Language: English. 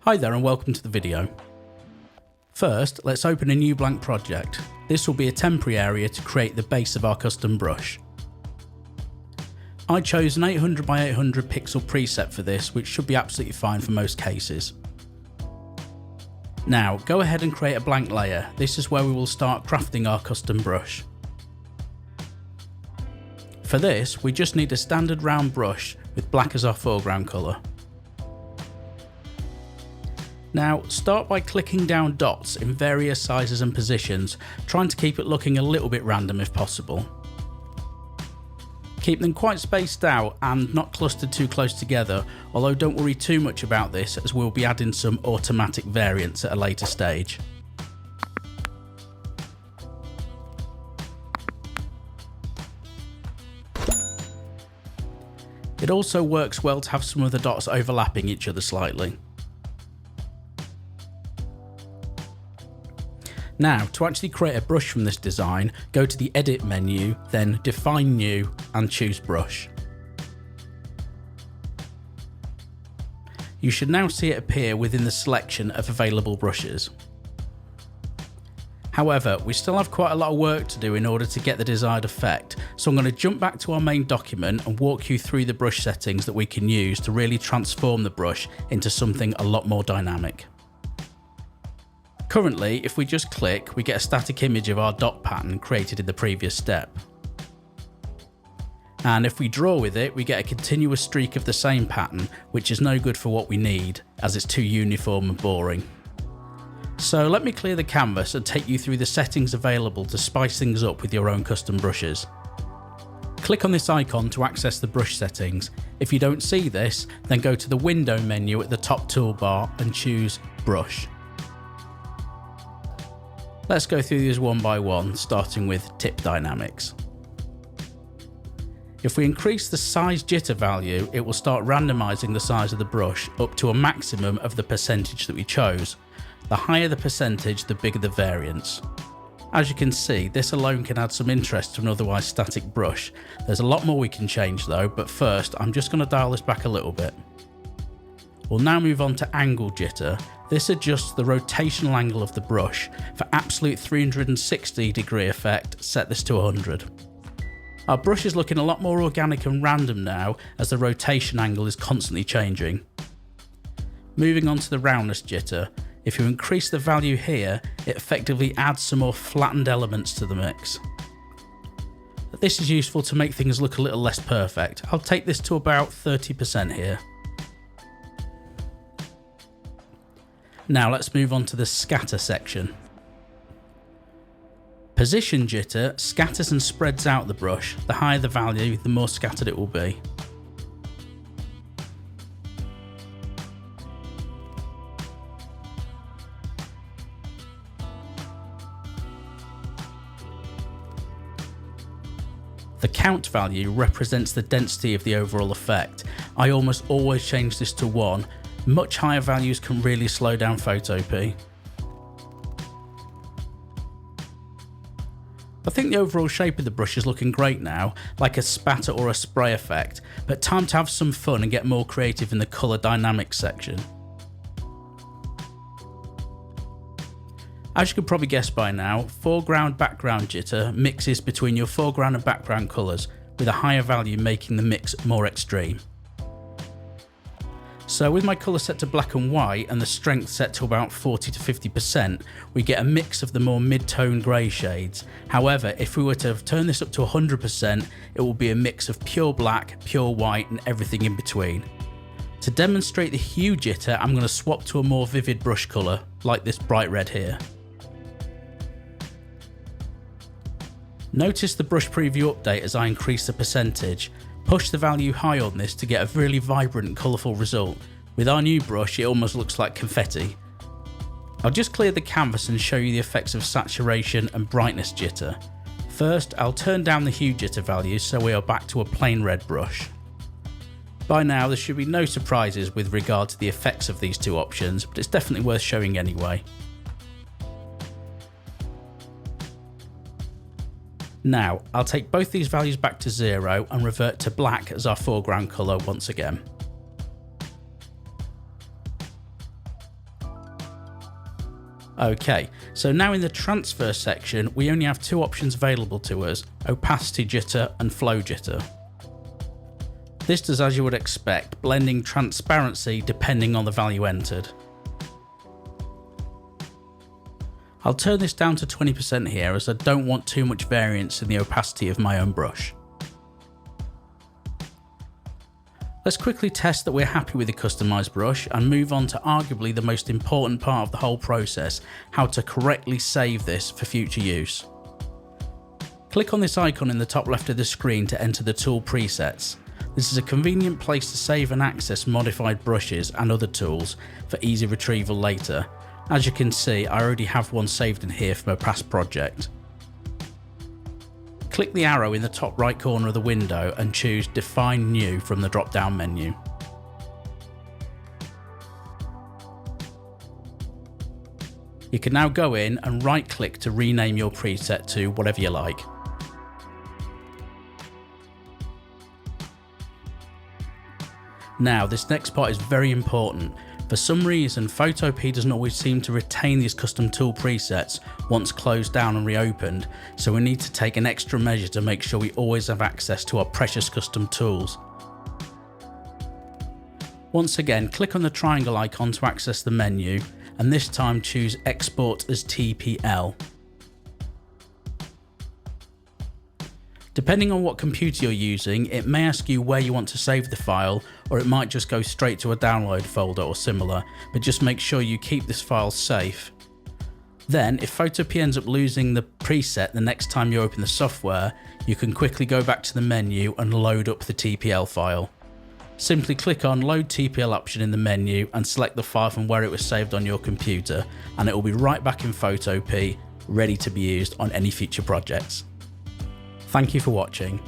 Hi there and welcome to the video. First, let's open a new blank project. This will be a temporary area to create the base of our custom brush. I chose an 800 by 800 pixel preset for this, which should be absolutely fine for most cases. Now, go ahead and create a blank layer. This is where we will start crafting our custom brush. For this, we just need a standard round brush with black as our foreground colour. Now, start by clicking down dots in various sizes and positions, trying to keep it looking a little bit random if possible. Keep them quite spaced out and not clustered too close together, although don't worry too much about this as we'll be adding some automatic variants at a later stage. It also works well to have some of the dots overlapping each other slightly. Now, to actually create a brush from this design, go to the Edit menu, then Define New and choose Brush. You should now see it appear within the selection of available brushes. However, we still have quite a lot of work to do in order to get the desired effect, so I'm going to jump back to our main document and walk you through the brush settings that we can use to really transform the brush into something a lot more dynamic. Currently, if we just click, we get a static image of our dot pattern created in the previous step. And if we draw with it, we get a continuous streak of the same pattern, which is no good for what we need, as it's too uniform and boring. So let me clear the canvas and take you through the settings available to spice things up with your own custom brushes. Click on this icon to access the brush settings. If you don't see this, then go to the Window menu at the top toolbar and choose Brush. Let's go through these one by one, starting with Tip Dynamics. If we increase the size jitter value, it will start randomizing the size of the brush up to a maximum of the percentage that we chose. The higher the percentage, the bigger the variance. As you can see, this alone can add some interest to an otherwise static brush. There's a lot more we can change though, but first I'm just going to dial this back a little bit. We'll now move on to Angle Jitter. This adjusts the rotational angle of the brush. For absolute 360 degree effect, set this to 100. Our brush is looking a lot more organic and random now as the rotation angle is constantly changing. Moving on to the Roundness Jitter. If you increase the value here, it effectively adds some more flattened elements to the mix. This is useful to make things look a little less perfect. I'll take this to about 30% here. Now let's move on to the Scatter section. Position Jitter scatters and spreads out the brush. The higher the value, the more scattered it will be. The count value represents the density of the overall effect. I almost always change this to 1. Much higher values can really slow down Photopea. I think the overall shape of the brush is looking great now, like a spatter or a spray effect, but time to have some fun and get more creative in the colour dynamics section. As you could probably guess by now, foreground background jitter mixes between your foreground and background colours, with a higher value making the mix more extreme. So with my colour set to black and white and the strength set to about 40 to 50%, we get a mix of the more mid-tone grey shades. However, if we were to turn this up to 100%, it will be a mix of pure black, pure white and everything in between. To demonstrate the hue jitter, I'm going to swap to a more vivid brush colour, like this bright red here. Notice the brush preview update as I increase the percentage. Push the value high on this to get a really vibrant and colourful result. With our new brush, it almost looks like confetti. I'll just clear the canvas and show you the effects of saturation and brightness jitter. First, I'll turn down the hue jitter value so we are back to a plain red brush. By now, there should be no surprises with regard to the effects of these two options, but it's definitely worth showing anyway. Now, I'll take both these values back to 0 and revert to black as our foreground colour once again. Okay, so now in the transfer section, we only have two options available to us: opacity jitter and flow jitter. This does as you would expect, blending transparency depending on the value entered. I'll turn this down to 20% here as I don't want too much variance in the opacity of my own brush. Let's quickly test that we're happy with the customised brush and move on to arguably the most important part of the whole process: how to correctly save this for future use. Click on this icon in the top left of the screen to enter the tool presets. This is a convenient place to save and access modified brushes and other tools for easy retrieval later. As you can see, I already have one saved in here from a past project. Click the arrow in the top right corner of the window and choose Define New from the drop down menu. You can now go in and right click to rename your preset to whatever you like. Now this next part is very important. For some reason, Photopea doesn't always seem to retain these custom tool presets once closed down and reopened, so we need to take an extra measure to make sure we always have access to our precious custom tools. Once again, click on the triangle icon to access the menu, and this time choose Export as TPL. Depending on what computer you're using, it may ask you where you want to save the file, or it might just go straight to a download folder or similar, but just make sure you keep this file safe. Then, if Photopea ends up losing the preset the next time you open the software, you can quickly go back to the menu and load up the TPL file. Simply click on Load TPL option in the menu and select the file from where it was saved on your computer, and it will be right back in Photopea, ready to be used on any future projects. Thank you for watching.